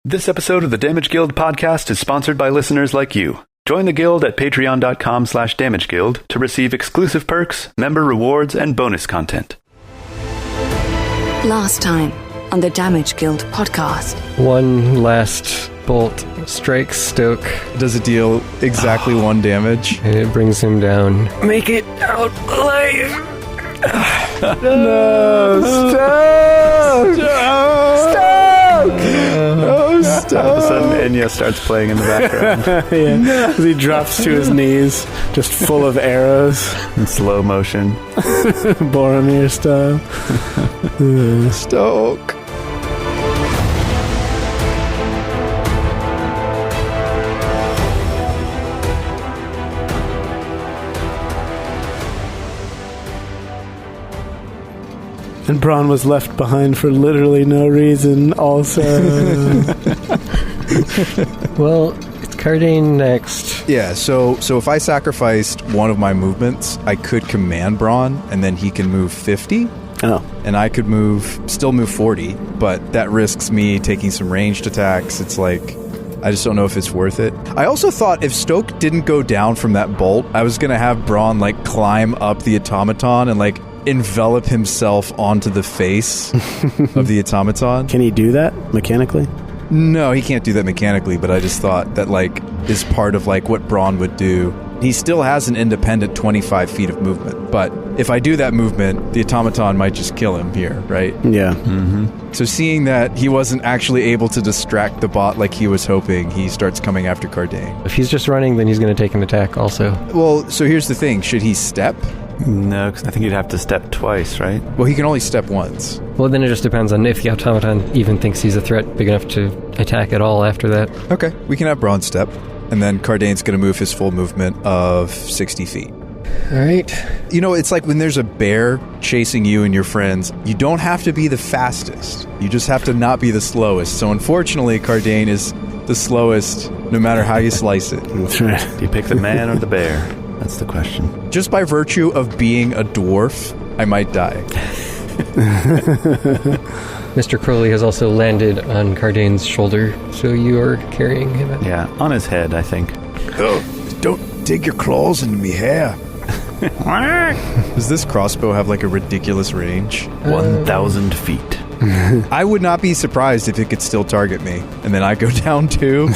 This episode of the Damage Guild podcast is sponsored by listeners like you. Join the guild at patreon.com/damageguild to receive exclusive perks, member rewards, and bonus content. Last time on the Damage Guild podcast. One last bolt strikes Stoke. Does it deal exactly 1 damage? And it brings him down. Make it out alive! No, Stoke! All of a sudden, Enya starts playing in the background. Yeah, as he drops to his knees, just full of arrows. In slow motion. Boromir style. Stoke! And Bronn was left behind for literally no reason also. Well, it's Kardain next. Yeah, so if I sacrificed one of my movements, I could command Bronn, and then he can move 50. Oh. And I could still move 40, but that risks me taking some ranged attacks. It's like, I just don't know if it's worth it. I also thought if Stoke didn't go down from that bolt, I was going to have Bronn, climb up the automaton and, envelop himself onto the face of the automaton. Can he do that mechanically? No, he can't do that mechanically, but I just thought that, is part of, what Bronn would do. He still has an independent 25 feet of movement, but if I do that movement, the automaton might just kill him here, right? Yeah. Mm-hmm. So seeing that he wasn't actually able to distract the bot like he was hoping, he starts coming after Kardain. If he's just running, then he's going to take an attack also. Well, so here's the thing. Should he step? No, because I think you'd have to step twice, right? Well, he can only step once. Well, then it just depends on if the automaton even thinks he's a threat big enough to attack at all after that. Okay, we can have Bronn step, and then Kardain's going to move his full movement of 60 feet. All right. You know, it's like when there's a bear chasing you and your friends, you don't have to be the fastest. You just have to not be the slowest. So unfortunately, Kardain is the slowest no matter how you slice it. That's right. Do you pick the man or the bear? That's the question. Just by virtue of being a dwarf, I might die. Mr. Crowley has also landed on Kardain's shoulder, so you are carrying him out. Yeah, on his head, I think. Oh, don't dig your claws into me hair. Does this crossbow have a ridiculous range? 1,000 feet. I would not be surprised if it could still target me, and then I go down too.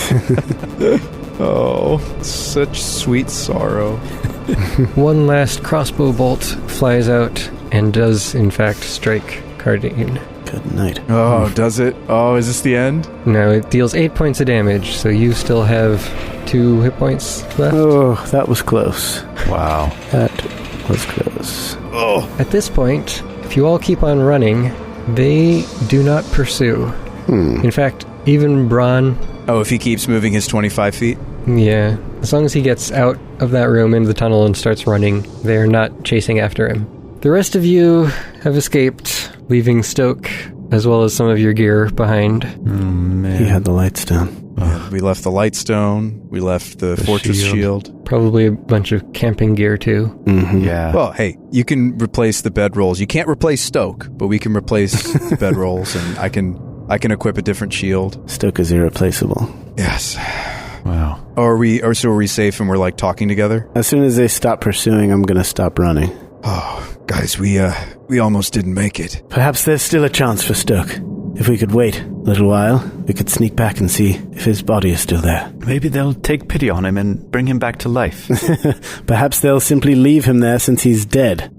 Oh, such sweet sorrow. One last crossbow bolt flies out and does, in fact, strike Kardain. Good night. Oh, does it? Oh, is this the end? No, it deals 8 points of damage, so you still have 2 hit points left. Oh, that was close. Wow. That was close. Oh. At this point, if you all keep on running, they do not pursue. In fact, even Bronn... Oh, if he keeps moving his 25 feet? Yeah. As long as he gets out of that room into the tunnel and starts running, they're not chasing after him. The rest of you have escaped, leaving Stoke, as well as some of your gear behind. Man. He had the Lightstone. Yeah, we left the Lightstone. We left the Fortress Shield. Probably a bunch of camping gear, too. Mm-hmm. Yeah. Well, hey, you can replace the bedrolls. You can't replace Stoke, but we can replace the bedrolls, and I can equip a different shield. Stoke is irreplaceable. Yes. Wow. Are we safe and we're talking together? As soon as they stop pursuing, I'm going to stop running. Oh, guys, we almost didn't make it. Perhaps there's still a chance for Stoke. If we could wait a little while, we could sneak back and see if his body is still there. Maybe they'll take pity on him and bring him back to life. Perhaps they'll simply leave him there since he's dead.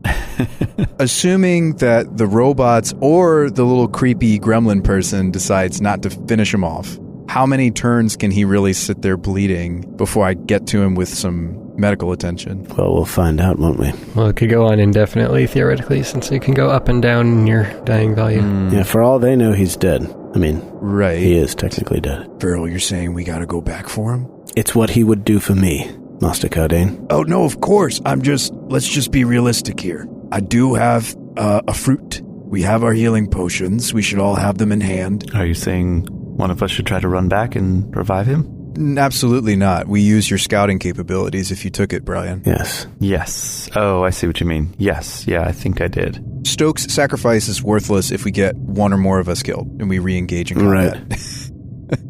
Assuming that the robots or the little creepy gremlin person decides not to finish him off, how many turns can he really sit there bleeding before I get to him with some medical attention? Well, we'll find out, won't we? Well, it could go on indefinitely, theoretically, since you can go up and down in your dying value. Yeah, for all they know, he's dead. I mean, right. He is technically dead. Verrol, you're saying we gotta go back for him? It's what he would do for me, Master Kardain. Oh, no, of course. Let's just be realistic here. I do have a fruit. We have our healing potions. We should all have them in hand. Are you saying one of us should try to run back and revive him? Absolutely not. We use your scouting capabilities if you took it, Brian. Yes. Yes. Oh, I see what you mean. Yes. Yeah, I think I did. Stoke's sacrifice is worthless if we get one or more of us killed and we re-engage in combat. Right.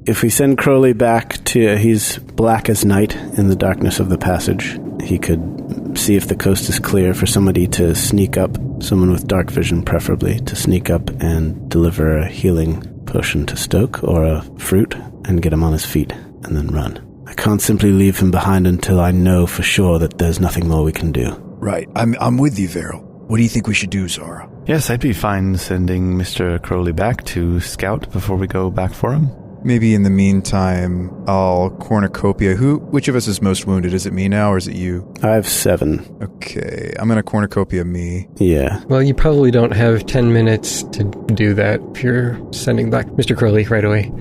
If we send Crowley back to... He's black as night in the darkness of the passage. He could see if the coast is clear for somebody to sneak up, someone with dark vision preferably, to sneak up and deliver a healing potion to Stoke or a fruit and get him on his feet and then run. I can't simply leave him behind until I know for sure that there's nothing more we can do. Right. I'm with you, Verrol. What do you think we should do, Zara? Yes, I'd be fine sending Mr. Crowley back to scout before we go back for him. Maybe in the meantime, I'll cornucopia. Which of us is most wounded? Is it me now or is it you? I have 7. Okay, I'm going to cornucopia me. Yeah. Well, you probably don't have 10 minutes to do that if you're sending back Mr. Crowley right away.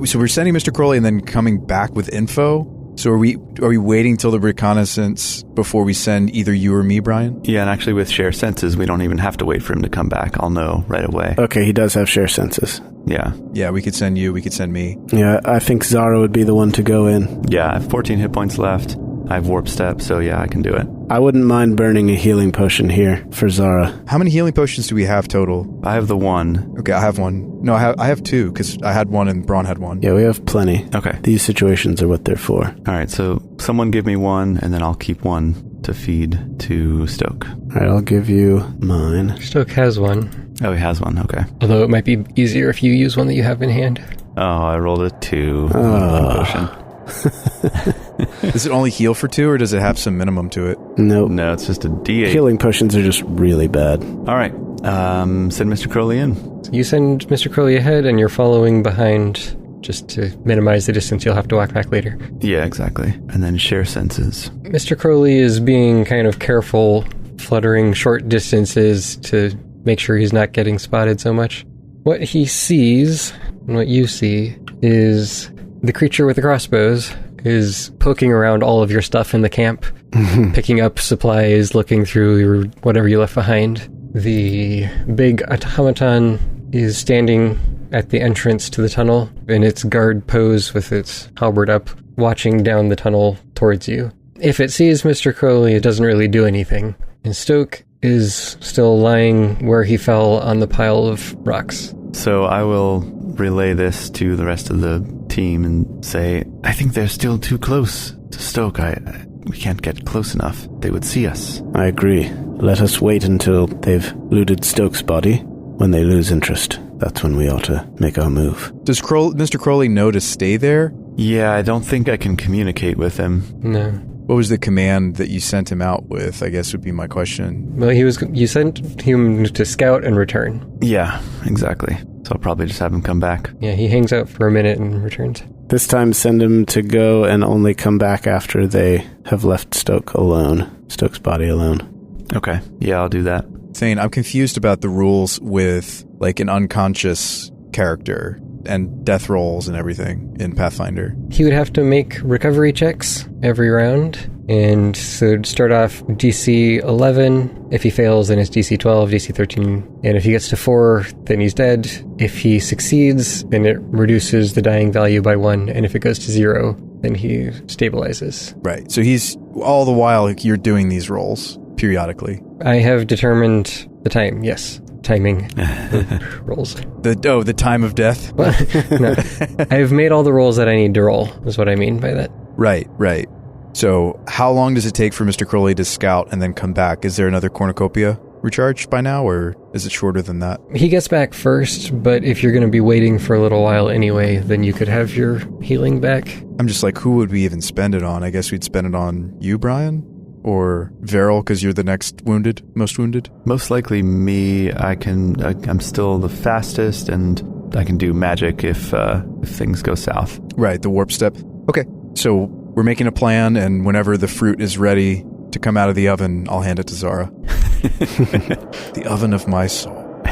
So we're sending Mr. Crowley and then coming back with info? So are we waiting till the reconnaissance before we send either you or me, Brian? Yeah, and actually with share senses, we don't even have to wait for him to come back. I'll know right away. Okay, he does have share senses. Yeah. Yeah, we could send you, we could send me. Yeah, I think Zara would be the one to go in. Yeah, I have 14 hit points left. I have warp step, so yeah, I can do it. I wouldn't mind burning a healing potion here for Zara. How many healing potions do we have total? I have the 1. Okay, I have 1. No, I have 2, because I had 1 and Braun had 1. Yeah, we have plenty. Okay. These situations are what they're for. All right, so someone give me 1, and then I'll keep 1 to feed to Stoke. All right, I'll give you mine. Stoke has one. Oh, he has 1, okay. Although it might be easier if you use one that you have in hand. Oh, I rolled a 2. Potion. Does it only heal for 2, or does it have some minimum to it? Nope. No, it's just a D8. Healing potions are just really bad. All right, send Mr. Crowley in. So you send Mr. Crowley ahead, and you're following behind just to minimize the distance you'll have to walk back later. Yeah, exactly. And then share senses. Mr. Crowley is being kind of careful, fluttering short distances to make sure he's not getting spotted so much. What he sees, and what you see, is the creature with the crossbows is poking around all of your stuff in the camp, picking up supplies, looking through whatever you left behind. The big automaton is standing at the entrance to the tunnel in its guard pose with its halberd up, watching down the tunnel towards you. If it sees Mr. Crowley, it doesn't really do anything. And Stoke is still lying where he fell on the pile of rocks. So I will relay this to the rest of the team and say, I think they're still too close to Stoke. We can't get close enough. They would see us. I agree. Let us wait until they've looted Stoke's body. When they lose interest, that's when we ought to make our move. Does Mr. Crowley know to stay there? Yeah, I don't think I can communicate with him. No. What was the command that you sent him out with, I guess would be my question. Well, you sent him to scout and return. Yeah, exactly. So I'll probably just have him come back. Yeah, he hangs out for a minute and returns. This time send him to go and only come back after they have left Stoke's body alone. Okay, yeah, I'll do that. Thane, I'm confused about the rules with, like, an unconscious character and death rolls and everything in Pathfinder. He would have to make recovery checks every round, and so it'd start off DC 11. If he fails, then it's DC 12, DC 13, and if he gets to 4, then he's dead. If he succeeds, then it reduces the dying value by 1, and if it goes to 0, then he stabilizes. Right, so he's, all the while, you're doing these rolls periodically. I have determined the time, yes. Timing rolls. The time of death? Well, no. I've made all the rolls that I need to roll, is what I mean by that. Right. So how long does it take for Mr. Crowley to scout and then come back? Is there another cornucopia recharged by now, or is it shorter than that? He gets back first, but if you're going to be waiting for a little while anyway, then you could have your healing back. I'm just like, who would we even spend it on? I guess we'd spend it on you, Brian? Or Verrol, because you're the most wounded? Most likely me. I'm still the fastest, and I can do magic if things go south. Right, the warp step. Okay, so we're making a plan, and whenever the fruit is ready to come out of the oven, I'll hand it to Zara. The oven of my soul.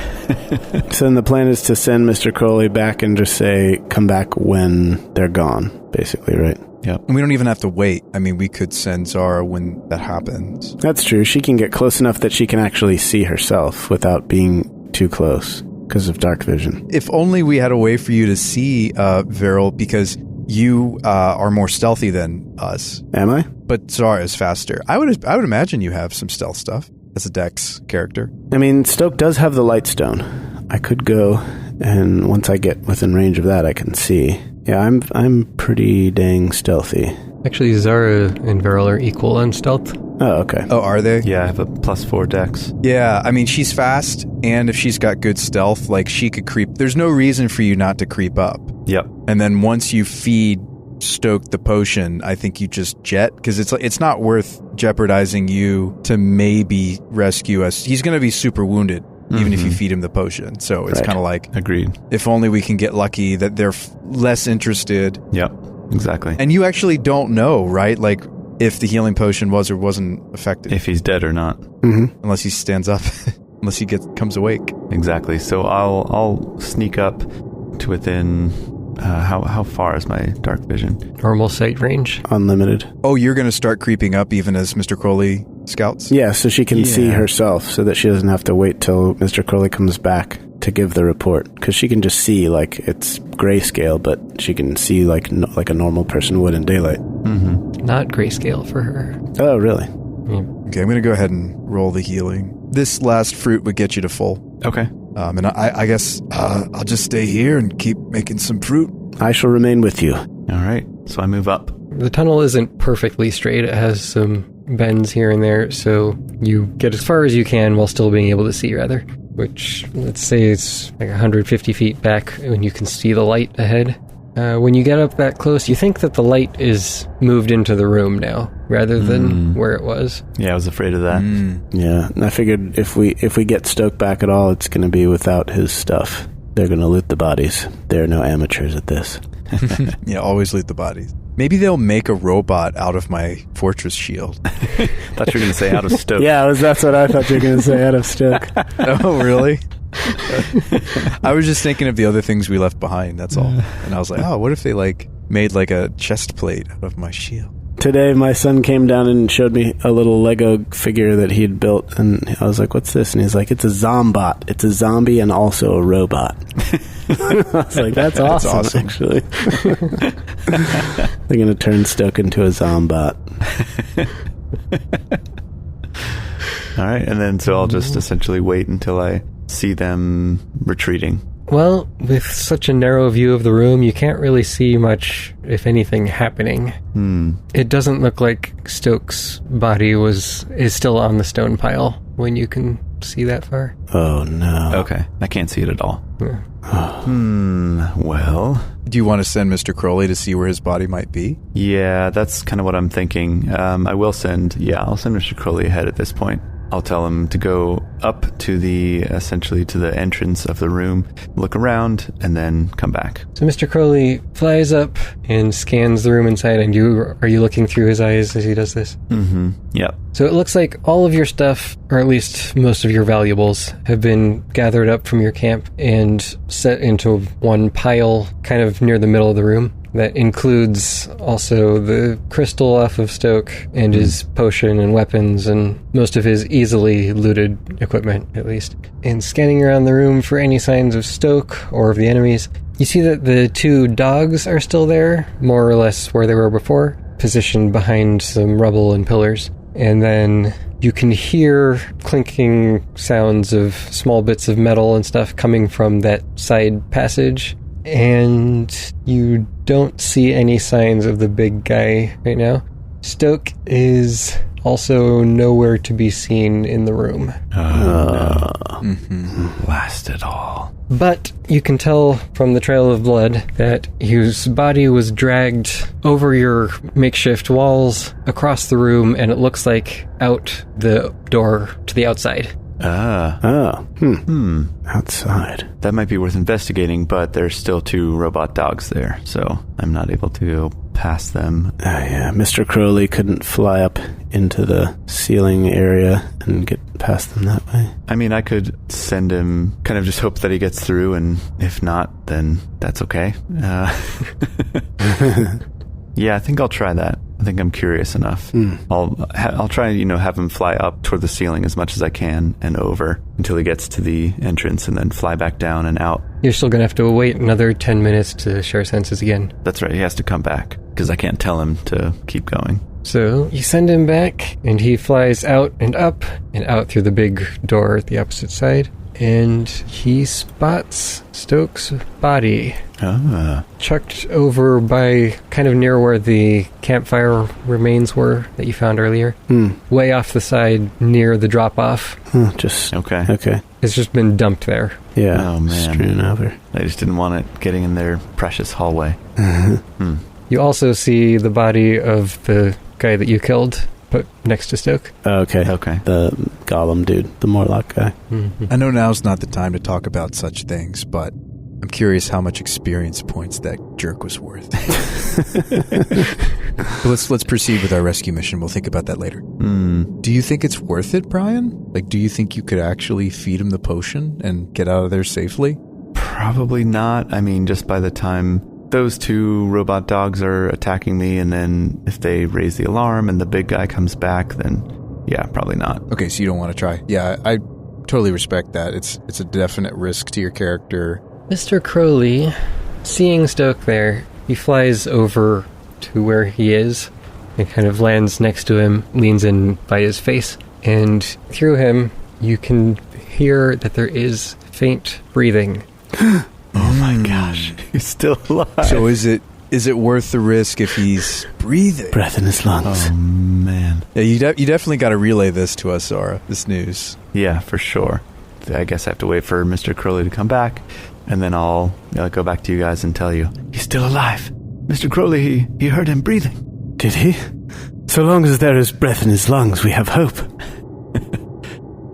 So then the plan is to send Mr. Crowley back and just say, come back when they're gone, basically, right? Yep. And we don't even have to wait. I mean, we could send Zara when that happens. That's true. She can get close enough that she can actually see herself without being too close because of dark vision. If only we had a way for you to see, Verrol, because you are more stealthy than us. Am I? But Zara is faster. I would imagine you have some stealth stuff as a Dex character. I mean, Stoke does have the light stone. I could go, and once I get within range of that, I can see. Yeah, I'm pretty dang stealthy. Actually, Zara and Verrol are equal on stealth. Oh, okay. Oh, are they? Yeah, I have a +4 dex. Yeah, I mean, she's fast, and if she's got good stealth, like, she could creep. There's no reason for you not to creep up. Yep. And then once you feed Stoke the potion, I think you just jet, because it's not worth jeopardizing you to maybe rescue us. He's going to be super wounded, even if you feed him the potion. So it's kind of like, agreed. If only we can get lucky that they're less interested. Yep, exactly. And you actually don't know, right? Like, if the healing potion was or wasn't effective. If he's dead or not. Mm-hmm. Unless he stands up. Unless he comes awake. Exactly. So I'll sneak up to within... how far is my dark vision? Normal sight range. Unlimited. Oh, you're going to start creeping up even as Mr. Crowley scouts? Yeah, so she can see herself, so that she doesn't have to wait till Mr. Crowley comes back to give the report. Because she can just see, like, it's grayscale, but she can see like a normal person would in daylight. Mm-hmm. Not grayscale for her. Oh, really? Yeah. Okay, I'm going to go ahead and roll the healing. This last fruit would get you to full. Okay. And I guess I'll just stay here and keep making some fruit. I shall remain with you. All right. So I move up. The tunnel isn't perfectly straight. It has some bends here and there, so you get as far as you can while still being able to see, rather. Which, let's say it's like 150 feet back when you can see the light ahead. When you get up that close, you think that the light is moved into the room now, rather than where it was. Yeah, I was afraid of that. Yeah, and I figured if we get Stoke back at all, it's going to be without his stuff. They're going to loot the bodies. They're no amateurs at this. Yeah, always loot the bodies. Maybe they'll make a robot out of my fortress shield. Thought you were going to say out of Stoke. Yeah, that's what I thought you were going to say, out of Stoke. Oh, really? I was just thinking of the other things we left behind, that's all. And I was like, oh, what if they made a chest plate out of my shield? Today, my son came down and showed me a little Lego figure that he'd built, and I was like, what's this? And he's like, it's a zombot. It's a zombie and also a robot. I was like, that's awesome. Actually. They're going to turn Stoke into a zombot. All right, and then so I'll just essentially wait until I see them retreating. Well, with such a narrow view of the room, you can't really see much, if anything, happening. It doesn't look like Stoke's body is still on the stone pile when you can see that far. Oh, no. Okay, I can't see it at all. Yeah. Well... Do you want to send Mr. Crowley to see where his body might be? Yeah, that's kind of what I'm thinking. I'll send Mr. Crowley ahead at this point. I'll tell him to go up to the entrance of the room, look around, and then come back. So Mr. Crowley flies up and scans the room inside, and are you looking through his eyes as he does this? Mm-hmm. Yep. So it looks like all of your stuff, or at least most of your valuables, have been gathered up from your camp and set into one pile kind of near the middle of the room. That includes also the crystal off of Stoke and his potion and weapons and most of his easily looted equipment, at least. And scanning around the room for any signs of Stoke or of the enemies, you see that the two dogs are still there, more or less where they were before, positioned behind some rubble and pillars. And then you can hear clinking sounds of small bits of metal and stuff coming from that side passage. And you don't see any signs of the big guy right now. Stoke is also nowhere to be seen in the room. No. Blast it all. But you can tell from the trail of blood that his body was dragged over your makeshift walls, across the room, and it looks like out the door to the outside. Outside. That might be worth investigating, but there's still two robot dogs there, so I'm not able to go past them. Yeah, Mr. Crowley couldn't fly up into the ceiling area and get past them that way. I mean, I could send him, kind of just hope that he gets through, and if not, then that's okay. Yeah, I think I'll try that. I think I'm curious enough. I'll try, have him fly up toward the ceiling as much as I can and over until he gets to the entrance and then fly back down and out. You're still going to have to wait another 10 minutes to share senses again. That's right, he has to come back because I can't tell him to keep going. So you send him back and he flies out and up and out through the big door at the opposite side. and he spots Stoke's body. Ah. Chucked over by kind of near where the campfire remains were that you found earlier. Way off the side near the drop-off. Just... Okay. It's just been dumped there. Yeah. Oh, man. Strewn over. They just didn't want it getting in their precious hallway. You also see the body of the guy that you killed put next to Stoke. Okay. The golem dude, the Morlock guy. I know now's not the time to talk about such things, but I'm curious how much experience points that jerk was worth. Let's proceed with our rescue mission. We'll think about that later. Do you think it's worth it, Brian? Like, do you think you could actually feed him the potion and get out of there safely? Probably not. I mean, just by the time those two robot dogs are attacking me, and then if they raise the alarm and the big guy comes back, then yeah, probably not. Okay, so you don't want to try. Yeah, I totally respect that. It's a definite risk to your character. Mr. Crowley, seeing Stoke there, he flies over to where he is and kind of lands next to him, leans in by his face, and through him you can hear that there is faint breathing. Oh my gosh, he's still alive. So is it worth the risk if he's breathing? Breath in his lungs. Oh man. Yeah, you definitely got to relay this to us, Zara, this news. Yeah, for sure. I guess I have to wait for Mr. Crowley to come back, and then I'll go back to you guys and tell you, he's still alive. Mr. Crowley, he heard him breathing. Did he? So long as there is breath in his lungs, we have hope.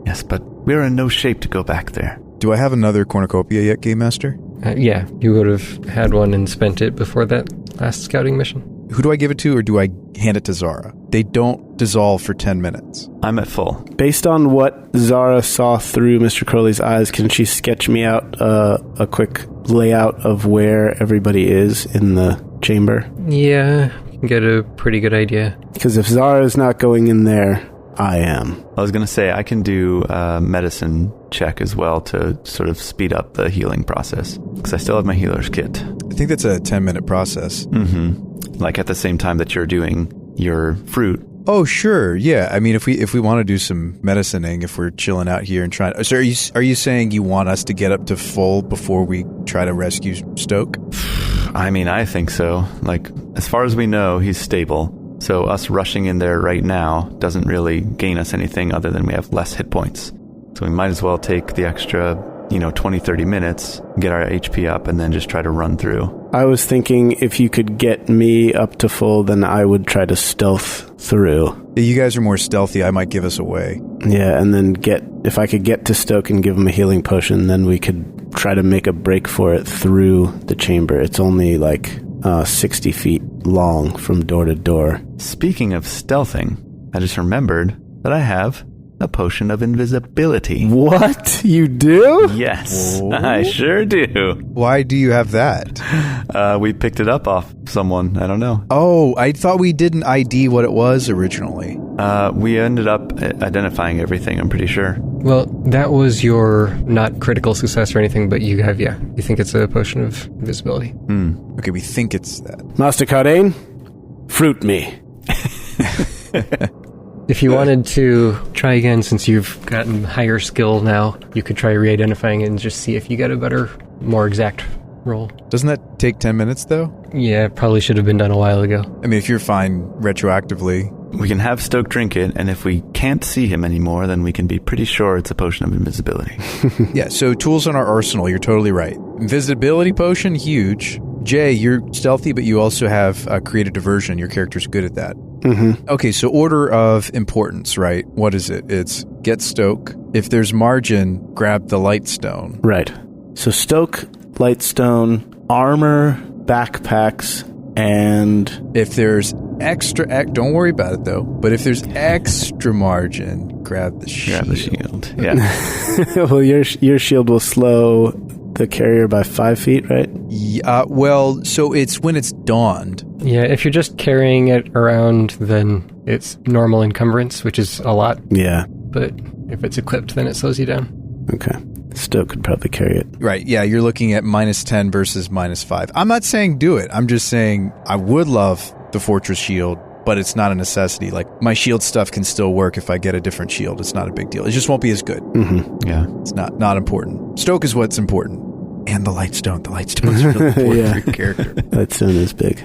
Yes, but we're in no shape to go back there. Do I have another cornucopia yet, Game Master? Yeah, you would have had one and spent it before that last scouting mission. Who do I give it to, or do I hand it to Zara? They don't dissolve for 10 minutes. I'm at full. Based on what Zara saw through Mr. Crowley's eyes, can she sketch me out a quick layout of where everybody is in the chamber? Yeah, you can get a pretty good idea. Because if Zara is not going in there, I am. I was going to say, I can do a medicine check as well to sort of speed up the healing process, because I still have my healer's kit. I think that's a 10-minute process. Like at the same time that you're doing your fruit. Oh, sure. Yeah. I mean, if we want to do some medicining, if we're chilling out here and trying... So are you saying you want us to get up to full before we try to rescue Stoke? I mean, I think so. Like, as far as we know, he's stable. So us rushing in there right now doesn't really gain us anything other than we have less hit points. So we might as well take the extra, 20, 30 minutes, get our HP up, and then just try to run through. I was thinking if you could get me up to full, then I would try to stealth through. You guys are more stealthy. I might give us away. Yeah, and then if I could get to Stoke and give him a healing potion, then we could try to make a break for it through the chamber. It's only like 60 feet long from door to door. Speaking of stealthing, I just remembered that I have a potion of invisibility. What? You do? Yes, Whoa. I sure do. Why do you have that? We picked it up off someone. I don't know. Oh, I thought we didn't ID what it was originally. We ended up identifying everything, I'm pretty sure. Well, that was your not critical success or anything, but you think it's a potion of invisibility. Okay, we think it's that. Master Kardain, fruit me. If you wanted to try again, since you've gotten higher skill now, you could try re-identifying it and just see if you get a better, more exact roll. Doesn't that take 10 minutes, though? Yeah, probably should have been done a while ago. I mean, if you're fine retroactively. We can have Stoke drink it, and if we can't see him anymore, then we can be pretty sure it's a potion of invisibility. Yeah, so tools in our arsenal, you're totally right. Invisibility potion, huge. Jay, you're stealthy, but you also have creative diversion. Your character's good at that. Mm-hmm. Okay, so order of importance, right? What is it? It's get Stoke. If there's margin, grab the Lightstone. Right. So Stoke, Lightstone, armor, backpacks, and... If there's extra... Don't worry about it, though. But if there's extra margin, grab the shield. Grab the shield, yeah. Well, your shield will slow the carrier by 5 feet, right? Yeah, well, so it's when it's donned. Yeah, if you're just carrying it around, then it's normal encumbrance, which is a lot. Yeah. But if it's equipped, then it slows you down. Okay. Stoke could probably carry it. Right, yeah, you're looking at -10 versus -5. I'm not saying do it. I'm just saying I would love the Fortress Shield but it's not a necessity. Like, my shield stuff can still work if I get a different shield. It's not a big deal. It just won't be as good. Mm-hmm. Yeah. It's not important. Stoke is what's important. And the Lightstone. The Lightstone is really important for your character. Lightstone is big.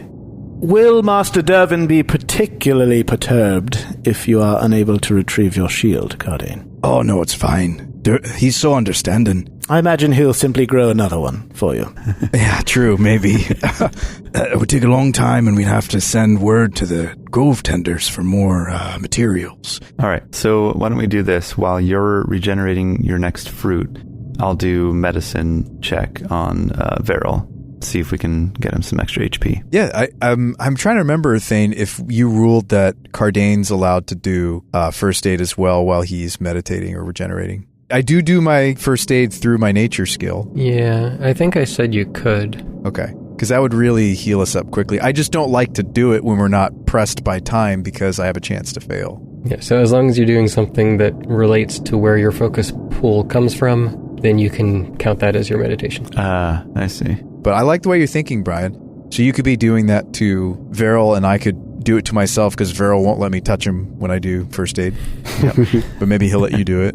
Will Master Dervin be particularly perturbed if you are unable to retrieve your shield, Kardain? Oh, no, it's fine. He's so understanding. I imagine he'll simply grow another one for you. Yeah, true, maybe. It would take a long time, and we'd have to send word to the Grove tenders for more materials. All right, so why don't we do this? While you're regenerating your next fruit, I'll do medicine check on Verrol. See if we can get him some extra HP. Yeah, I'm trying to remember, Thane, if you ruled that Kardain's allowed to do first aid as well while he's meditating or regenerating. I do my first aid through my nature skill. Yeah, I think I said you could. Okay, because that would really heal us up quickly. I just don't like to do it when we're not pressed by time because I have a chance to fail. Yeah, so as long as you're doing something that relates to where your focus pool comes from, then you can count that as your meditation. I see. But I like the way you're thinking, Brian. So you could be doing that to Verrol, and I could do it to myself because Verrol won't let me touch him when I do first aid. Yep. But maybe he'll let you do it.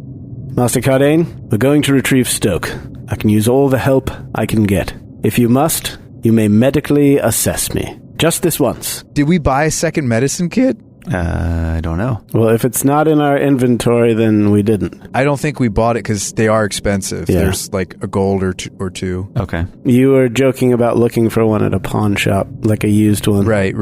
Master Kardain, we're going to retrieve Stoke. I can use all the help I can get. If you must, you may medically assess me. Just this once. Did we buy a second medicine kit? I don't know. Well, if it's not in our inventory, then we didn't. I don't think we bought it because they are expensive. Yeah. There's like a gold or two. Okay. You were joking about looking for one at a pawn shop, like a used one. Right.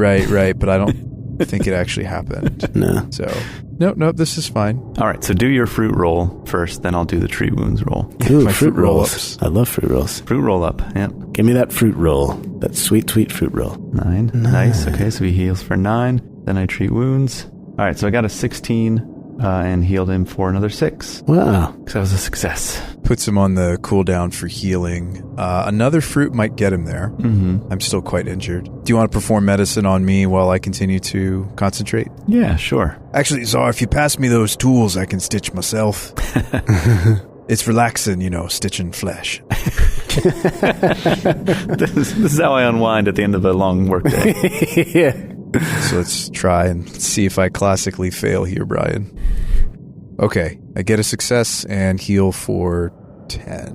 But I don't think it actually happened. No. So, nope, this is fine. All right, so do your fruit roll first, then I'll do the treat wounds roll. Ooh, My fruit fruit rolls. I love fruit rolls. Fruit roll up, yep. Give me that fruit roll. That sweet, sweet fruit roll. 9. Nice. Okay, so he heals for 9. Then I treat wounds. All right, so I got a 16 and healed him for another 6. Wow. So that was a success. Puts him on the cooldown for healing. Another fruit might get him there. Mm-hmm. I'm still quite injured. Do you want to perform medicine on me while I continue to concentrate? Yeah, sure. Actually, Zara, if you pass me those tools, I can stitch myself. It's relaxing, stitching flesh. This is how I unwind at the end of a long workday. Yeah. So let's try and see if I classically fail here, Brian. Okay, I get a success and heal for 10.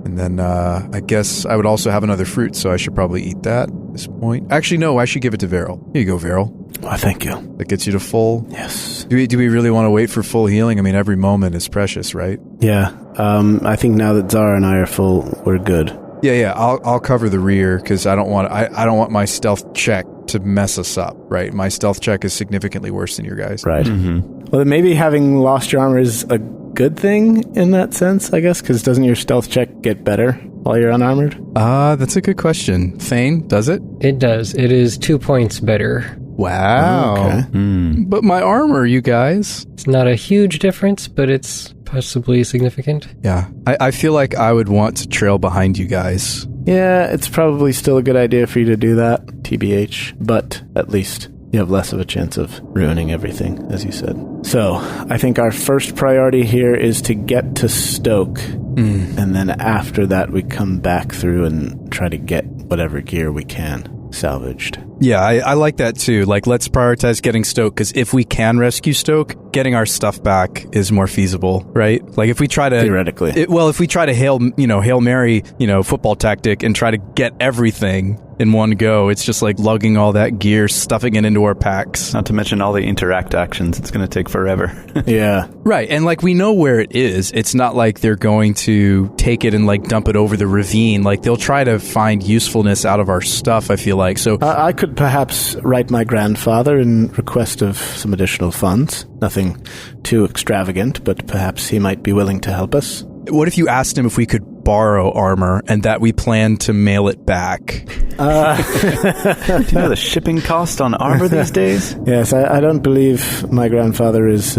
And then I guess I would also have another fruit, so I should probably eat that at this point. Actually, no, I should give it to Verrol. Here you go, Verrol. Well, thank you. That gets you to full. Yes. Do we really want to wait for full healing? I mean, every moment is precious, right? Yeah. I think now that Zara and I are full, we're good. Yeah. I'll cover the rear because I don't want my stealth check to mess us up, right? My stealth check is significantly worse than your guys. Right. Mm-hmm. Well, then maybe having lost your armor is a good thing in that sense, I guess, because doesn't your stealth check get better while you're unarmored? That's a good question. Thane, does it? It does. It is 2 points better. Wow. Okay. But my armor, you guys. It's not a huge difference, but it's possibly significant. Yeah. I feel like I would want to trail behind you guys. Yeah, it's probably still a good idea for you to do that, TBH, but at least you have less of a chance of ruining everything, as you said. So, I think our first priority here is to get to Stoke, and then after that we come back through and try to get whatever gear we can salvaged. Yeah, I like that too. Like, let's prioritize getting Stoke, because if we can rescue Stoke, getting our stuff back is more feasible, right? Like, if we try to... Theoretically. If we try to Hail Mary, football tactic and try to get everything in one go, it's just like lugging all that gear, stuffing it into our packs. Not to mention all the interact actions. It's going to take forever. Yeah. Right, and like, we know where it is. It's not like they're going to take it and like dump it over the ravine. Like, they'll try to find usefulness out of our stuff, I feel like. So I could perhaps write my grandfather in request of some additional funds. Nothing too extravagant, but perhaps he might be willing to help us. what if you asked him if we could borrow armor and that we plan to mail it back? Do you know the shipping cost on armor these days? Yes, I don't believe my grandfather is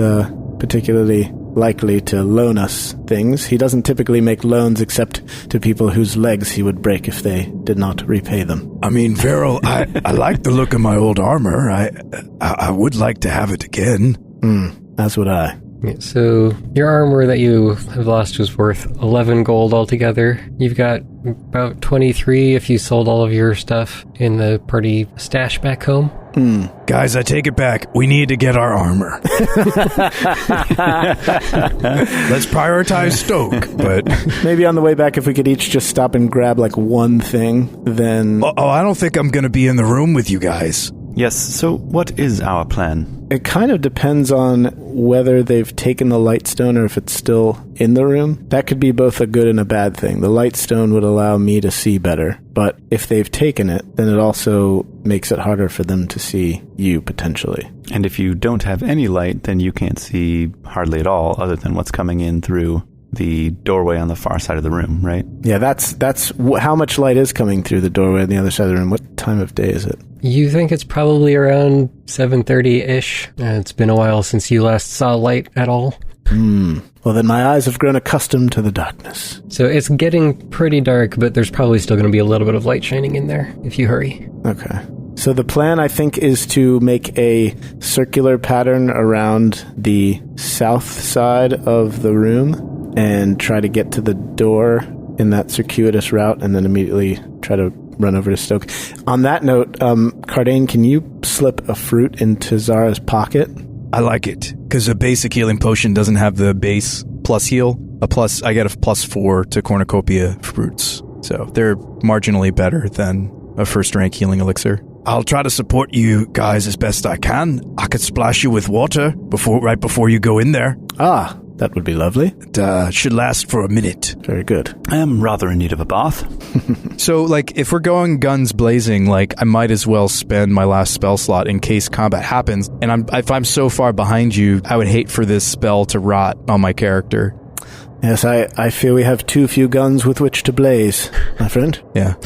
particularly likely to loan us things. He doesn't typically make loans except to people whose legs he would break if they did not repay them. I mean, Verrol, I like the look of my old armor. I would like to have it again. As would I. Yeah, so your armor that you have lost was worth 11 gold altogether. You've got about 23 if you sold all of your stuff in the party stash back home. Guys, I take it back. We need to get our armor. Let's prioritize Stoke, but... Maybe on the way back, if we could each just stop and grab, like, one thing, then... Oh, I don't think I'm going to be in the room with you guys. Yes, so what is our plan? It kind of depends on whether they've taken the light stone or if it's still in the room. That could be both a good and a bad thing. The light stone would allow me to see better, but if they've taken it, then it also makes it harder for them to see you, potentially. And if you don't have any light, then you can't see hardly at all other than what's coming in through the doorway on the far side of the room, right? Yeah, that's how much light is coming through the doorway on the other side of the room. What time of day is it? You think it's probably around 7:30-ish. It's been a while since you last saw light at all. Well, then my eyes have grown accustomed to the darkness. So it's getting pretty dark, but there's probably still going to be a little bit of light shining in there if you hurry. Okay. So the plan, I think, is to make a circular pattern around the south side of the room and try to get to the door in that circuitous route and then immediately try to run over to Stoke. On that note, Kardain, can you slip a fruit into Zara's pocket? I like it, because a basic healing potion doesn't have the base plus heal. I get a +4 to cornucopia fruits, so they're marginally better than a first-rank healing elixir. I'll try to support you guys as best I can. I could splash you with water right before you go in there. Ah, that would be lovely. It should last for a minute. Very good. I am rather in need of a bath. So, if we're going guns blazing, I might as well spend my last spell slot in case combat happens. And if I'm so far behind you, I would hate for this spell to rot on my character. Yes, I fear we have too few guns with which to blaze, my friend. Yeah.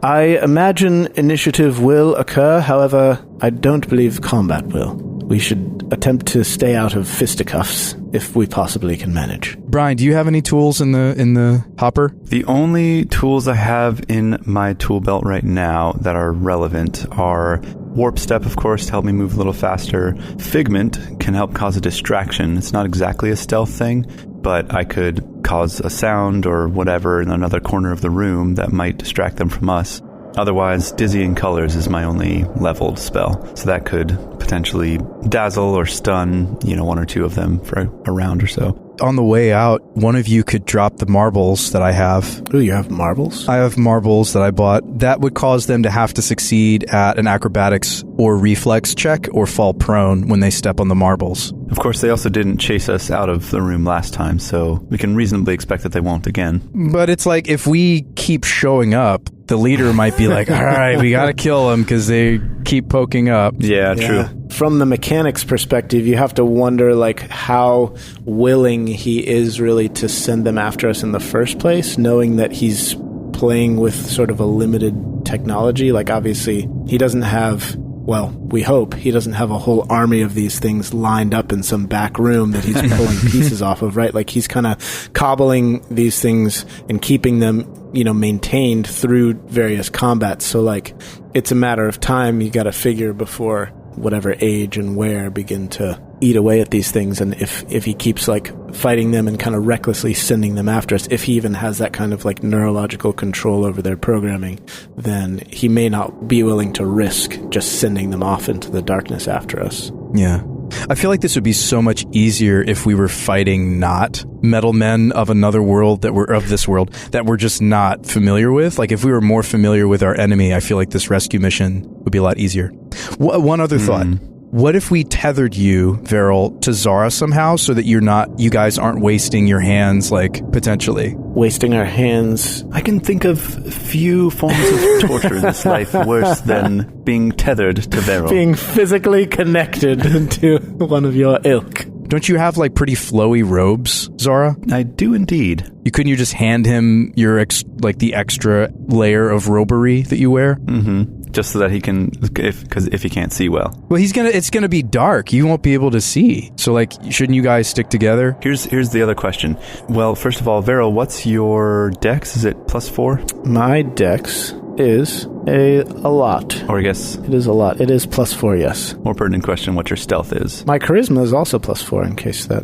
I imagine initiative will occur, however, I don't believe combat will. We should attempt to stay out of fisticuffs if we possibly can manage. Brian, do you have any tools in the hopper? The only tools I have in my tool belt right now that are relevant are Warp Step, of course, to help me move a little faster. Figment can help cause a distraction. It's not exactly a stealth thing, but I could cause a sound or whatever in another corner of the room that might distract them from us. Otherwise, Dizzying Colors is my only leveled spell, so that could potentially dazzle or stun, one or two of them for a round or so. On the way out, one of you could drop the marbles that I have. Ooh, you have marbles? I have marbles that I bought. That would cause them to have to succeed at an acrobatics or reflex check or fall prone when they step on the marbles. Of course, they also didn't chase us out of the room last time, so we can reasonably expect that they won't again. But it's if we keep showing up, the leader might be like, all right, we gotta kill them because they keep poking up. Yeah, true. From the mechanics perspective, you have to wonder, how willing he is really to send them after us in the first place, knowing that he's playing with sort of a limited technology. Obviously, he doesn't have... Well, we hope he doesn't have a whole army of these things lined up in some back room that he's pulling pieces off of, right? He's kind of cobbling these things and keeping them, maintained through various combats. So, it's a matter of time you got to figure before whatever age and where begin to eat away at these things. And if he keeps fighting them and kind of recklessly sending them after us, if he even has that kind of neurological control over their programming, then he may not be willing to risk just sending them off into the darkness after us. Yeah. I feel like this would be so much easier if we were fighting not metal men of another world that we're just not familiar with. If we were more familiar with our enemy, I feel like this rescue mission would be a lot easier. One other thought. What if we tethered you, Verrol, to Zara somehow so that you guys aren't wasting your hands, potentially? Wasting our hands? I can think of few forms of torture in this life worse than being tethered to Verrol. Being physically connected to one of your ilk. Don't you have pretty flowy robes, Zara? I do indeed. Couldn't you just hand him your the extra layer of robery that you wear? Mm-hmm. Just so that he can, if he can't see well. Well, it's gonna be dark. You won't be able to see. So, shouldn't you guys stick together? Here's the other question. Well, first of all, Verrol, what's your dex? Is it +4? My dex is a lot. Or I guess... It is a lot. It is +4, yes. More pertinent question, what your stealth is. My charisma is also +4, in case that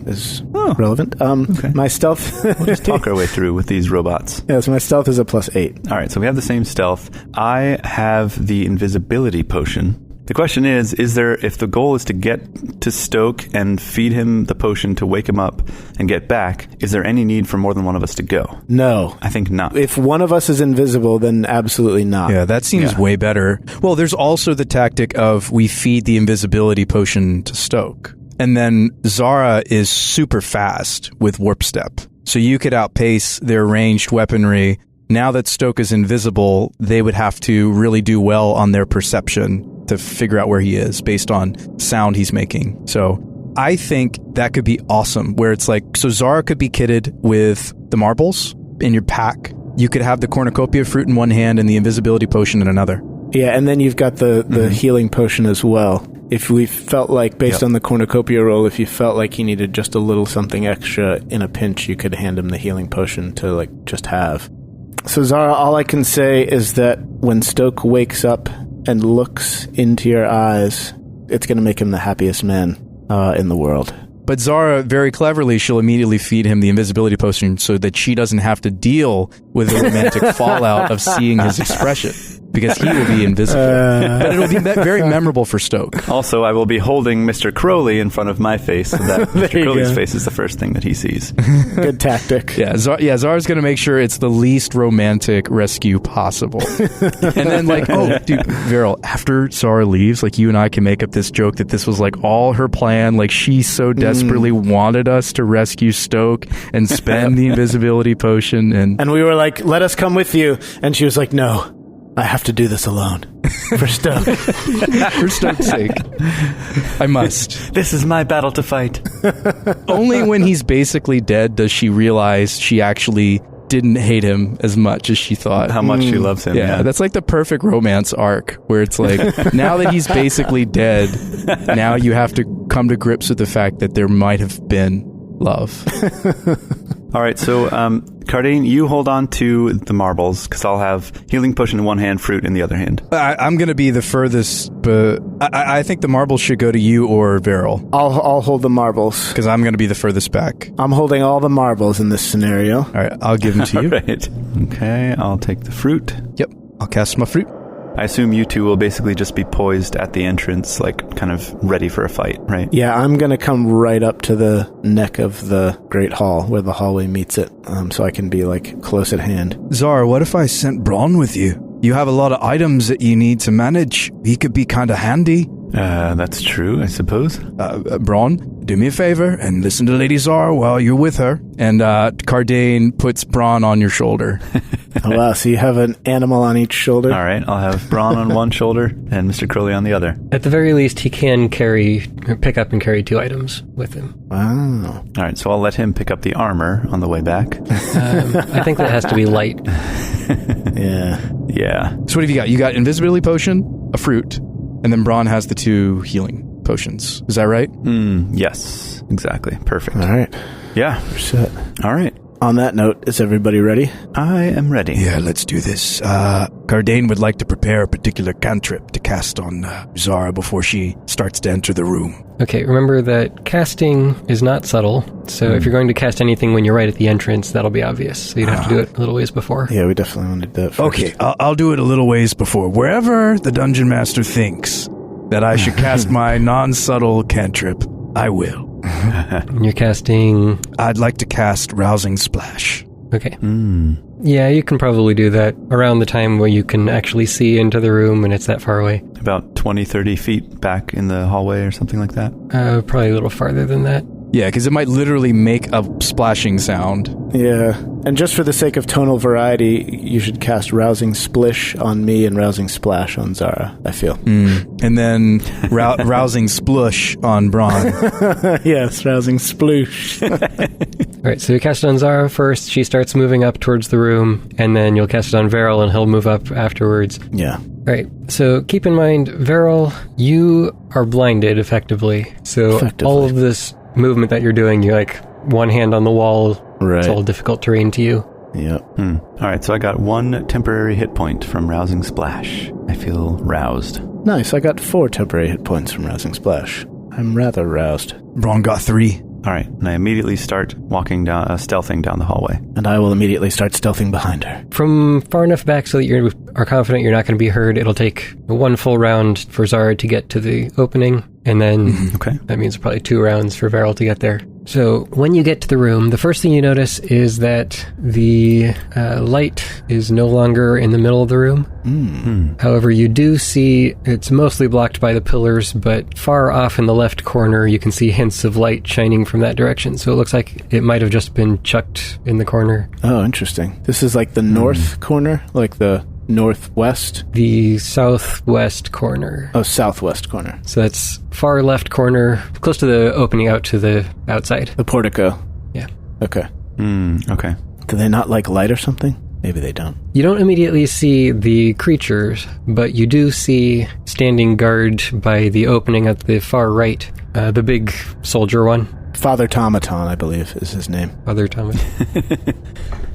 is relevant. Okay. My stealth... We'll just talk our way through with these robots. Yes, my stealth is a +8. All right, so we have the same stealth. I have the invisibility potion, The question is there, if the goal is to get to Stoke and feed him the potion to wake him up and get back, is there any need for more than one of us to go? No. I think not. If one of us is invisible, then absolutely not. Yeah, that seems way better. Well, there's also the tactic of we feed the invisibility potion to Stoke. And then Zara is super fast with warp step. So you could outpace their ranged weaponry. Now that Stoke is invisible, they would have to really do well on their perception to figure out where he is based on sound he's making. So I think that could be awesome, where it's like, so Zara could be kitted with the marbles in your pack. You could have the cornucopia fruit in one hand and the invisibility potion in another. Yeah, and then you've got the healing potion as well. If we felt like, based on the cornucopia roll, if you felt like he needed just a little something extra in a pinch, you could hand him the healing potion to, like, just have. So, Zara, all I can say is that when Stoke wakes up and looks into your eyes, it's going to make him the happiest man in the world. But Zara, very cleverly, she'll immediately feed him the invisibility potion so that she doesn't have to deal with the romantic fallout of seeing his expression, because he will be invisible. But it'll be very memorable for Stoke. Also, I will be holding Mr. Crowley in front of my face so that Mr. Crowley's face is the first thing that he sees. Good tactic. Yeah, Zara's going to make sure it's the least romantic rescue possible. And then, like, oh, dude, Verrol, after Zara leaves, like, you and I can make up this joke that this was, like, all her plan. Like, she so desperately wanted us to rescue Stoke and spend the invisibility potion. And we were like, let us come with you. And she was like, no. I have to do this alone. For Stoke. For Stoke's sake. I must. This is my battle to fight. Only when he's basically dead does she realize she actually didn't hate him as much as she thought. How much she loves him. Yeah, that's like the perfect romance arc, where it's like, now that he's basically dead, now you have to come to grips with the fact that there might have been love. All right, so Kardain, you hold on to the marbles, because I'll have healing potion in one hand, fruit in the other hand. I'm going to be the furthest, but I think the marbles should go to you or Verrol. I'll hold the marbles. Because I'm going to be the furthest back. I'm holding all the marbles in this scenario. All right, I'll give them to you. All right. Okay, I'll take the fruit. Yep, I'll cast my fruit. I assume you two will basically just be poised at the entrance, like kind of ready for a fight, right? Yeah, I'm going to come right up to the neck of the Great Hall where the hallway meets it, so I can be like close at hand. Zara, what if I sent Braun with you? You have a lot of items that you need to manage. He could be kind of handy. That's true, I suppose. Braun, do me a favor and listen to Lady Zara while you're with her. And Kardain puts Braun on your shoulder. Oh, wow, so you have an animal on each shoulder? All right, I'll have Braun on one shoulder and Mr. Crowley on the other. At the very least, he can pick up and carry 2 items with him. Wow. All right, so I'll let him pick up the armor on the way back. I think that has to be light. Yeah. So what have you got? You got invisibility potion, a fruit, and then Braun has the 2 healing potions. Is that right? Yes, exactly. Perfect. All right. Yeah. We're set. All right. On that note, is everybody ready? I am ready. Yeah, let's do this. Kardain would like to prepare a particular cantrip to cast on Zara before she starts to enter the room. Okay, remember that casting is not subtle, so if you're going to cast anything when you're right at the entrance, that'll be obvious. So you'd have to do it a little ways before. Yeah, we definitely want to do that first. Okay, I'll do it a little ways before. Wherever the Dungeon Master thinks that I should cast my non-subtle cantrip, I will. You're casting... I'd like to cast Rousing Splash. Okay. Yeah, you can probably do that around the time where you can actually see into the room and it's that far away. About 20, 30 feet back in the hallway or something like that? Probably a little farther than that. Yeah, because it might literally make a splashing sound. Yeah, and just for the sake of tonal variety, you should cast Rousing Splish on me and Rousing Splash on Zara, I feel. And then Rousing Splush on Braun. Yes, Rousing Sploosh. All right, so you cast it on Zara first. She starts moving up towards the room, and then you'll cast it on Verrol, and he'll move up afterwards. Yeah. All right, so keep in mind, Verrol, you are blinded, effectively. So all of this movement that you're doing, you're like one hand on the wall. Right. It's all difficult terrain to you. Yep. All right, so I got 1 temporary hit point from Rousing Splash. I feel roused. Nice, I got 4 temporary hit points from Rousing Splash. I'm rather roused. Braun got 3. All right, and I immediately start walking down, stealthing down the hallway. And I will immediately start stealthing behind her. From far enough back so that you're are confident you're not going to be heard, it'll take 1 full round for Zara to get to the opening, and then that means probably 2 rounds for Verrol to get there. So when you get to the room, the first thing you notice is that the light is no longer in the middle of the room. However, you do see it's mostly blocked by the pillars, but far off in the left corner, you can see hints of light shining from that direction. So it looks like it might have just been chucked in the corner. Oh, interesting. This is like the north corner, like the northwest? The southwest corner. Oh, southwest corner. So that's far left corner, close to the opening out to the outside. The portico. Yeah. Okay. Okay. Do they not like light or something? Maybe they don't. You don't immediately see the creatures, but you do see standing guard by the opening at the far right, the big soldier one. Father Tomaton, I believe, is his name. Father Tomaton.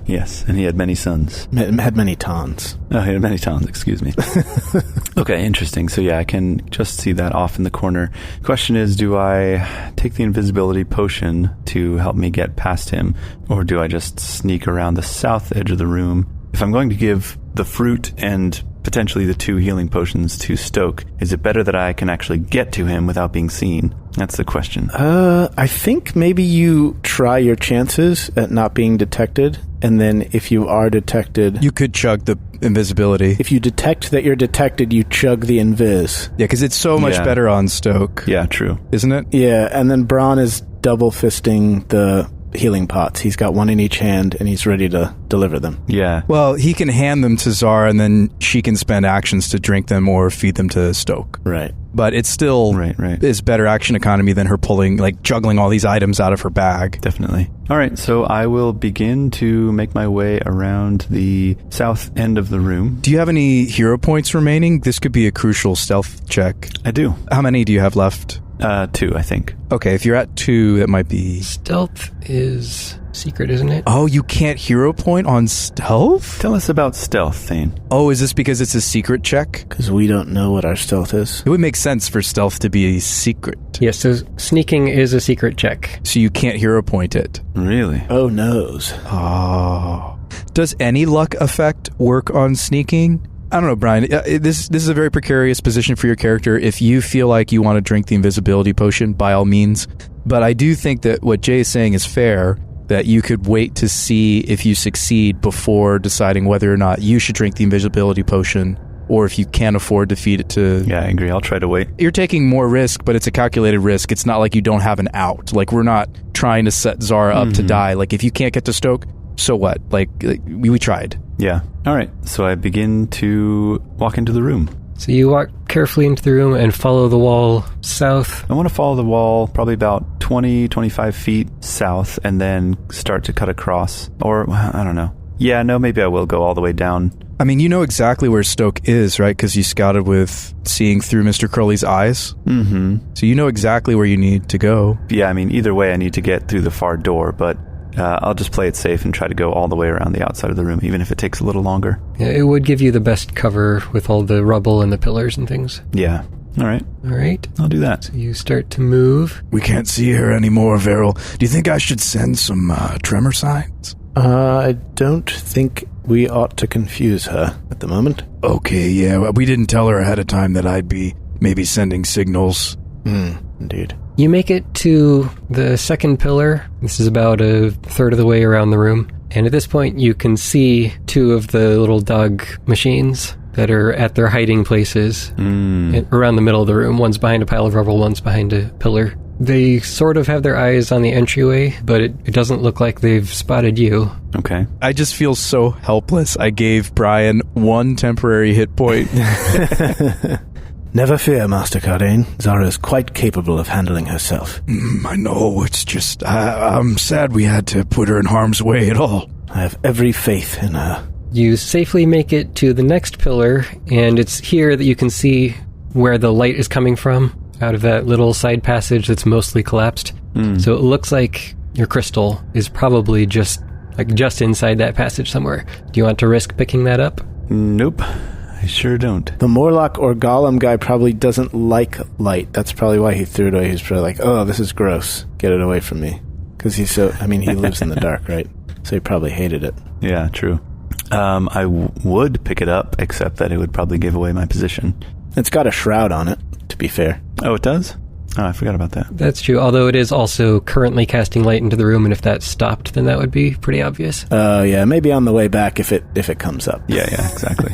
Yes, and he had many sons. Had many tons. Oh, he had many tons, excuse me. Okay, interesting. So yeah, I can just see that off in the corner. Question is, do I take the invisibility potion to help me get past him, or do I just sneak around the south edge of the room? If I'm going to give the fruit and potentially the 2 healing potions to Stoke, is it better that I can actually get to him without being seen? That's the question. I think maybe you try your chances at not being detected, and then if you are detected... You could chug the invisibility. If you detect that you're detected, you chug the invis. Yeah, because it's so much better on Stoke. Yeah, true. Isn't it? Yeah, and then Braun is double fisting the healing pots. He's got 1 in each hand, and he's ready to deliver them. Yeah. Well, he can hand them to Zara, and then she can spend actions to drink them or feed them to Stoke. Right. But it's still is better action economy than her pulling, like, juggling all these items out of her bag. Definitely. All right, so I will begin to make my way around the south end of the room. Do you have any hero points remaining? This could be a crucial stealth check. I do. How many do you have left? 2, I think. Okay, if you're at 2, that might be... Stealth is secret, isn't it? Oh, you can't hero point on stealth? Tell us about stealth, Thane. Oh, is this because it's a secret check? Because we don't know what our stealth is. It would make sense for stealth to be a secret. Yes, so sneaking is a secret check. So you can't hero point it. Really? Oh, noes. Oh. Does any luck effect work on sneaking? I don't know, Brian. This is a very precarious position for your character. If you feel like you want to drink the invisibility potion, by all means. But I do think that what Jay is saying is fair, that you could wait to see if you succeed before deciding whether or not you should drink the invisibility potion, or if you can't afford to feed it to... Yeah, I agree. I'll try to wait. You're taking more risk, but it's a calculated risk. It's not like you don't have an out. Like, we're not trying to set Zara up to die. Like, if you can't get to Stoke, so what? Like we tried. Yeah. All right. So I begin to walk into the room. So you walk carefully into the room and follow the wall south. I want to follow the wall probably about 20, 25 feet south and then start to cut across. Or, I don't know. Yeah, no, maybe I will go all the way down. I mean, you know exactly where Stoke is, right? Because you scouted with seeing through Mr. Curly's eyes. Mm-hmm. So you know exactly where you need to go. Yeah, I mean, either way, I need to get through the far door, but... I'll just play it safe and try to go all the way around the outside of the room, even if it takes a little longer. Yeah, it would give you the best cover with all the rubble and the pillars and things. Yeah. All right. All right. I'll do that. So you start to move. We can't see her anymore, Verrol. Do you think I should send some tremor signs? I don't think we ought to confuse her at the moment. Okay, yeah. Well, we didn't tell her ahead of time that I'd be maybe sending signals. Indeed. You make it to the second pillar. This is about a third of the way around the room. And at this point, you can see 2 of the little dog machines that are at their hiding places around the middle of the room. One's behind a pile of rubble, one's behind a pillar. They sort of have their eyes on the entryway, but it doesn't look like they've spotted you. Okay. I just feel so helpless. I gave Brian 1 temporary hit point. Never fear, Master Kardain. Zara is quite capable of handling herself. I know, it's just... I'm sad we had to put her in harm's way at all. I have every faith in her. You safely make it to the next pillar, and it's here that you can see where the light is coming from, out of that little side passage that's mostly collapsed. So it looks like your crystal is probably just inside that passage somewhere. Do you want to risk picking that up? Nope. I sure don't. The Morlock or Golem guy probably doesn't like light. That's probably why he threw it away. He's probably like, oh, this is gross. Get it away from me. Because he lives in the dark, right? So he probably hated it. Yeah, true. I would pick it up, except that it would probably give away my position. It's got a shroud on it, to be fair. Oh, it does? Oh, I forgot about that. That's true, although it is also currently casting light into the room, and if that stopped, then that would be pretty obvious. Yeah, maybe on the way back if it comes up. Yeah, exactly.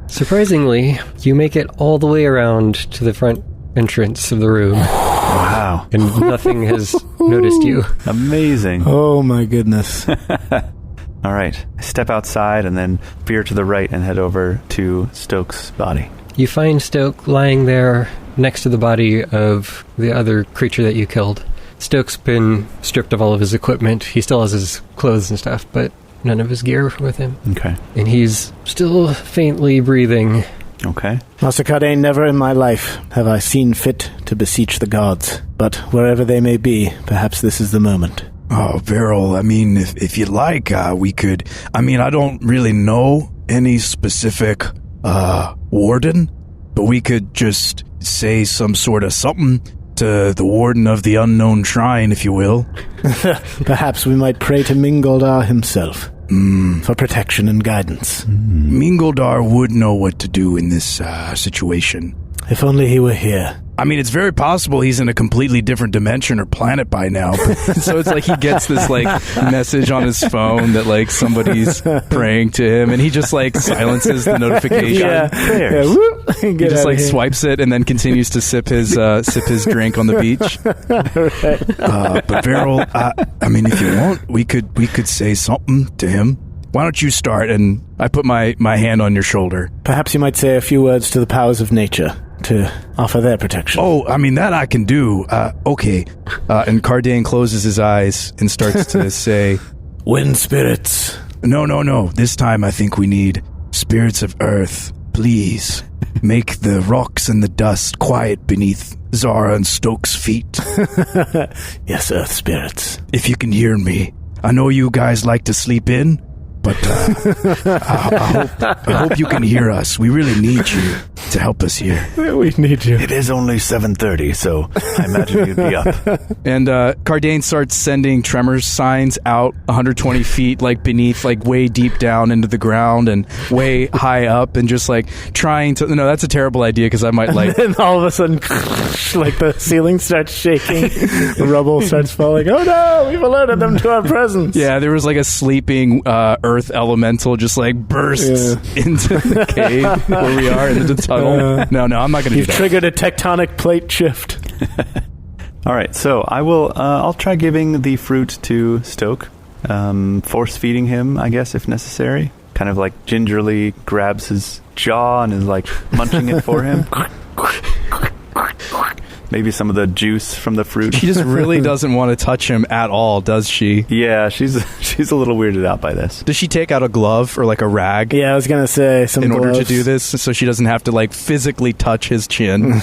Surprisingly, you make it all the way around to the front entrance of the room. Wow. And nothing has noticed you. Amazing. Oh my goodness. All right. I step outside and then veer to the right and head over to Stoke's body. You find Stoke lying there next to the body of the other creature that you killed. Stoke's been stripped of all of his equipment. He still has his clothes and stuff, but none of his gear with him. Okay. And he's still faintly breathing. Okay. Master Kardain, never in my life have I seen fit to beseech the gods. But wherever they may be, perhaps this is the moment. Oh, Verrol, I mean, if you'd like, we could... I mean, I don't really know any specific, warden, but we could just say some sort of something to the warden of the unknown shrine, if you will. Perhaps we might pray to Mingoldar himself for protection and guidance. Mingoldar would know what to do in this situation. If only he were here. I mean, it's very possible he's in a completely different dimension or planet by now. So it's like he gets this like message on his phone that like somebody's praying to him, and he just like silences the notification. Yeah, whoop, He just like swipes it and then continues to sip his drink on the beach. But Verrol, I mean, if you want, we could say something to him. Why don't you start? And I put my hand on your shoulder. Perhaps you might say a few words to the powers of nature to offer their protection. Oh, I mean, that I can do. Okay. And Kardain closes his eyes and starts to say, Wind spirits. No. This time I think we need spirits of earth. Please, make the rocks and the dust quiet beneath Zara and Stoke's feet. Yes, earth spirits. If you can hear me. I know you guys like to sleep in, but I hope you can hear us. We really need you to help us here. We need you. It is only 7:30, so I imagine you'd be up. and Kardain starts sending tremors signs out 120 feet, like beneath, like way deep down into the ground and way high up, and just like trying to. No, that's a terrible idea because I might like. And all of a sudden, like the ceiling starts shaking, the rubble starts falling. Oh no, we've alerted them to our presence. Yeah, there was like a sleeping earth elemental just like bursts into the cave where we are, into the tunnel. No, I'm not going to do You've that. triggered a tectonic plate shift. All right, so I will. I'll try giving the fruit to Stoke, force feeding him, I guess, if necessary. Kind of like gingerly grabs his jaw and is like munching it for him. Maybe some of the juice from the fruit. She just really doesn't want to touch him at all, does she? Yeah, she's a little weirded out by this. Does she take out a glove or like a rag? Yeah, I was going to say some in gloves. order to do this, so she doesn't have to like physically touch his chin.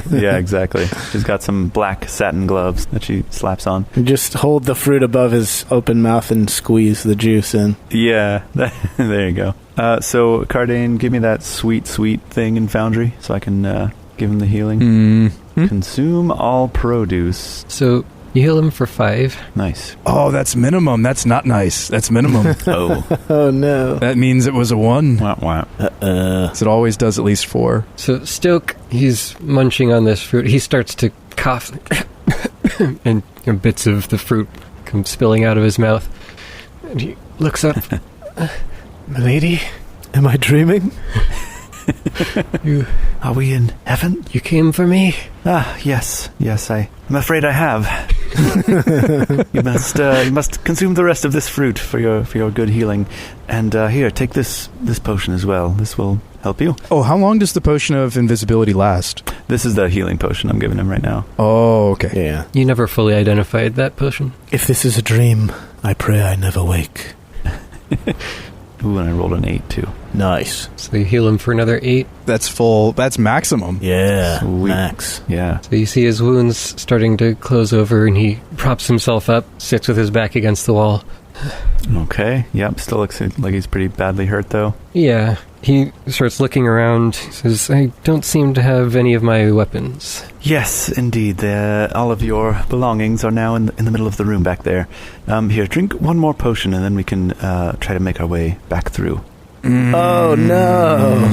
Yeah, exactly. She's got some black satin gloves that she slaps on. You just hold the fruit above his open mouth and squeeze the juice in. Yeah, there you go. So, Kardain, give me that sweet thing in Foundry so I can give him the healing. Consume all produce. So you heal him for 5. Nice. Oh, that's minimum. That's not nice. That's minimum. Oh no. That means it was a 1. Wow. So it always does at least 4. So Stoke, he's munching on this fruit. He starts to cough, and bits of the fruit come spilling out of his mouth. And he looks up. Milady, am I dreaming? Are we in heaven? You came for me? Yes, I'm afraid I have. You must consume the rest of this fruit for your good healing. And here, take this potion as well. This will help you. Oh, how long does the potion of invisibility last? This is the healing potion I'm giving him right now. Oh, okay. Yeah. You never fully identified that potion. If this is a dream, I pray I never wake. Ooh, and I rolled an 8 too. Nice. So you heal him for another 8. That's full. That's maximum. Yeah. Sweet. Max. Yeah. So you see his wounds starting to close over, and he props himself up, sits with his back against the wall. Okay. Yep. Still looks like he's pretty badly hurt though. Yeah. He starts looking around. He says, I don't seem to have any of my weapons. Yes, indeed. All of your belongings are now in the middle of the room back there. Here, drink one more potion, and then we can try to make our way back through. Oh, no.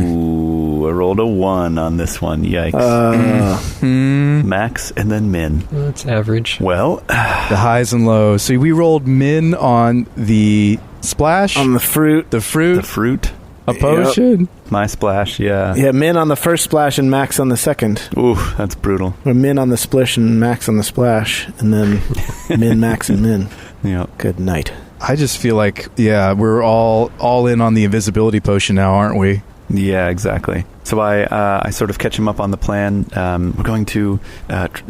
Ooh, I rolled a 1 on this one. Yikes. Max and then min. Well, that's average. Well, The highs and lows. So we rolled min on the splash. On the fruit. The fruit. the fruit, A potion. my splash, yeah. Yeah, min on the first splash and max on the second. Ooh, that's brutal. Or min on the splish and max on the splash. And then min, max, and min. Yeah. Good night. I just feel like, we're all in on the invisibility potion now, aren't we? Yeah, exactly. So I sort of catch him up on the plan. We're going to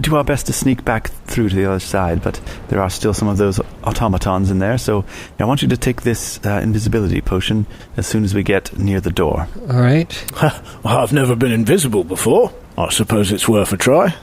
do our best to sneak back through to the other side, but there are still some of those automatons in there, so I want you to take this invisibility potion as soon as we get near the door. All right. Well, I've never been invisible before. I suppose it's worth a try.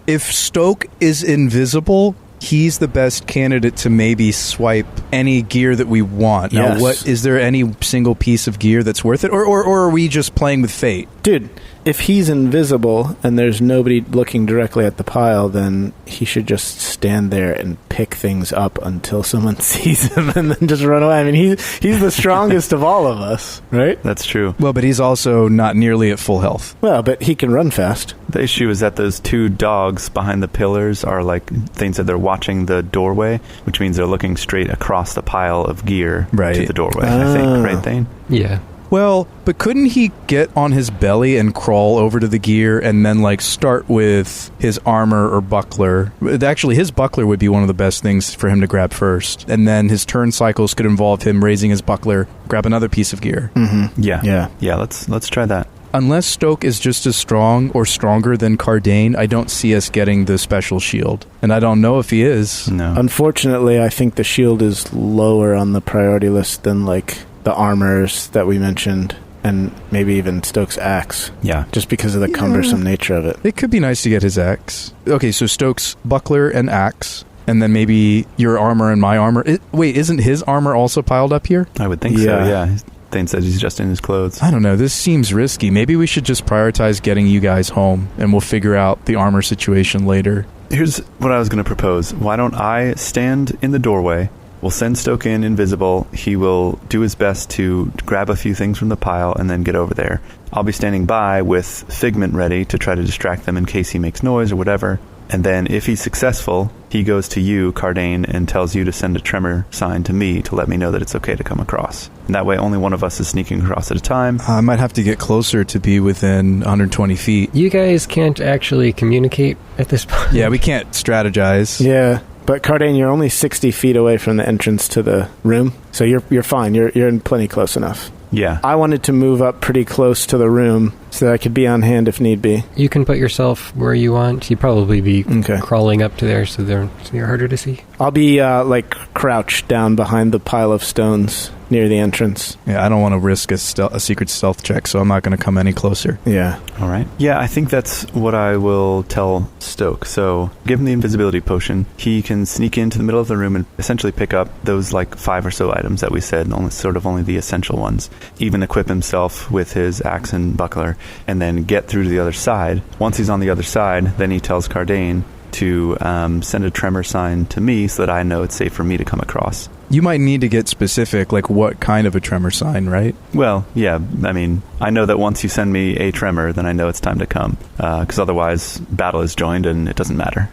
If Stoke is invisible, he's the best candidate to maybe swipe any gear that we want. Now, Yes. is there any single piece of gear that's worth it, or are we just playing with fate? Dude, if he's invisible and there's nobody looking directly at the pile, then he should just stand there and pick things up until someone sees him and then just run away. I mean, he's the strongest of all of us, right? That's true. Well, but he's also not nearly at full health. Well, but he can run fast. The issue is that those 2 dogs behind the pillars are like, Thane said, they're watching the doorway, which means they're looking straight across the pile of gear Right. to the doorway, I think. Right, Thane? Yeah. Well, but couldn't he get on his belly and crawl over to the gear and then, start with his armor or buckler? Actually, his buckler would be one of the best things for him to grab first. And then his turn cycles could involve him raising his buckler, grab another piece of gear. Mm-hmm. Yeah. Yeah. Yeah, let's try that. Unless Stoke is just as strong or stronger than Kardain, I don't see us getting the special shield. And I don't know if he is. No. Unfortunately, I think the shield is lower on the priority list than, the armors that we mentioned, and maybe even Stoke's axe, Yeah. just because of the cumbersome nature of it. It could be nice to get his axe. Okay, so Stoke's buckler and axe, and then maybe your armor and my armor. Wait, isn't his armor also piled up here? I would think so, yeah. Thane said he's just in his clothes. I don't know. This seems risky. Maybe we should just prioritize getting you guys home, and we'll figure out the armor situation later. Here's what I was going to propose. Why don't I stand in the doorway? We'll send Stoke in invisible. He will do his best to grab a few things from the pile and then get over there. I'll be standing by with Figment ready to try to distract them in case he makes noise or whatever. And then if he's successful, he goes to you, Kardain, and tells you to send a tremor sign to me to let me know that it's okay to come across. And that way only one of us is sneaking across at a time. I might have to get closer to be within 120 feet. You guys can't actually communicate at this point. Yeah, we can't strategize. Yeah, but Kardain, you're only 60 feet away from the entrance to the room, so you're fine. You're in plenty close enough. Yeah. I wanted to move up pretty close to the room so that I could be on hand if need be. You can put yourself where you want. You'd probably be Okay. crawling up to there so they're harder to see. I'll be crouched down behind the pile of stones near the entrance. Yeah, I don't want to risk a secret stealth check, so I'm not going to come any closer. Yeah. All right. Yeah, I think that's what I will tell Stoke. So give him the invisibility potion. He can sneak into the middle of the room and essentially pick up those 5 or so items that we said, only the essential ones. Even equip himself with his axe and buckler, and then get through to the other side. Once he's on the other side, then he tells Kardain to send a tremor sign to me so that I know it's safe for me to come across. You might need to get specific, what kind of a tremor sign, right? Well, yeah, I mean, I know that once you send me a tremor, then I know it's time to come, because otherwise battle is joined and it doesn't matter.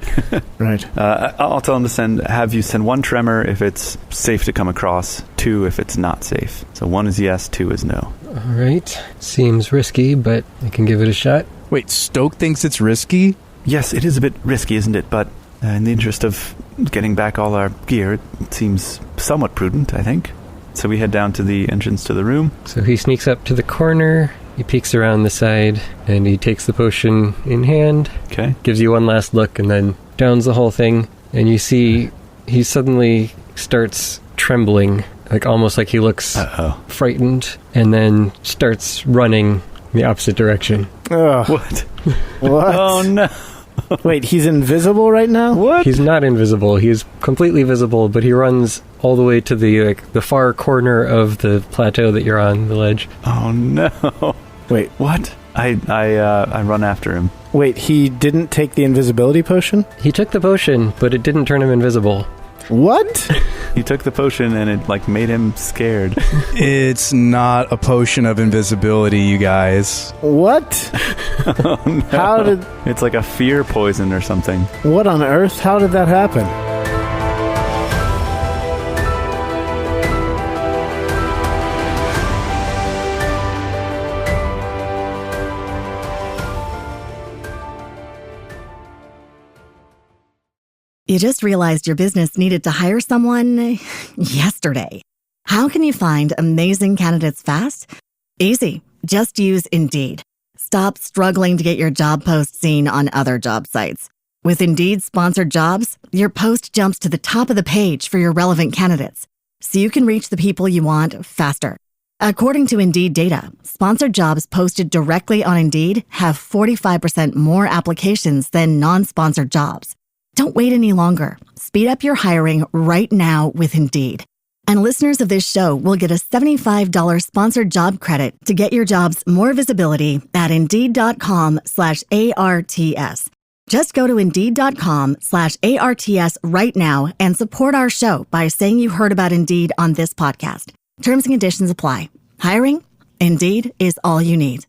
Right. I'll tell him to have you send 1 tremor if it's safe to come across, 2 if it's not safe. So 1 is yes, 2 is no. All right. Seems risky, but I can give it a shot. Wait, Stoke thinks it's risky? Yes, it is a bit risky, isn't it? But in the interest of getting back all our gear, it seems somewhat prudent, I think. So we head down to the entrance to the room. So he sneaks up to the corner, he peeks around the side, and he takes the potion in hand, Okay. gives you one last look, and then downs the whole thing. And you see he suddenly starts trembling, almost like he looks Uh-oh. frightened, and then starts running in the opposite direction. Ugh. What? What? Oh, no. Wait, he's invisible right now? What? He's not invisible. He's completely visible, but he runs all the way to the far corner of the plateau that you're on, the ledge. Oh, no. Wait, What? I run after him. wait, he didn't take the invisibility potion? He took the potion, but it didn't turn him invisible. What? He took the potion and it like made him scared. It's not a potion of invisibility, you guys. What? Oh, no. How did... It's like a fear poison or something. What on earth? How did that happen? You just realized your business needed to hire someone yesterday. How can you find amazing candidates fast? Easy. Just use Indeed. Stop struggling to get your job post seen on other job sites. With Indeed sponsored jobs, your post jumps to the top of the page for your relevant candidates, so you can reach the people you want faster. According to Indeed data, sponsored jobs posted directly on Indeed have 45% more applications than non-sponsored jobs. Don't wait any longer. Speed up your hiring right now with Indeed. And listeners of this show will get a $75 sponsored job credit to get your jobs more visibility at Indeed.com/ARTS. Just go to Indeed.com/ARTS right now and support our show by saying you heard about Indeed on this podcast. Terms and conditions apply. Hiring? Indeed is all you need.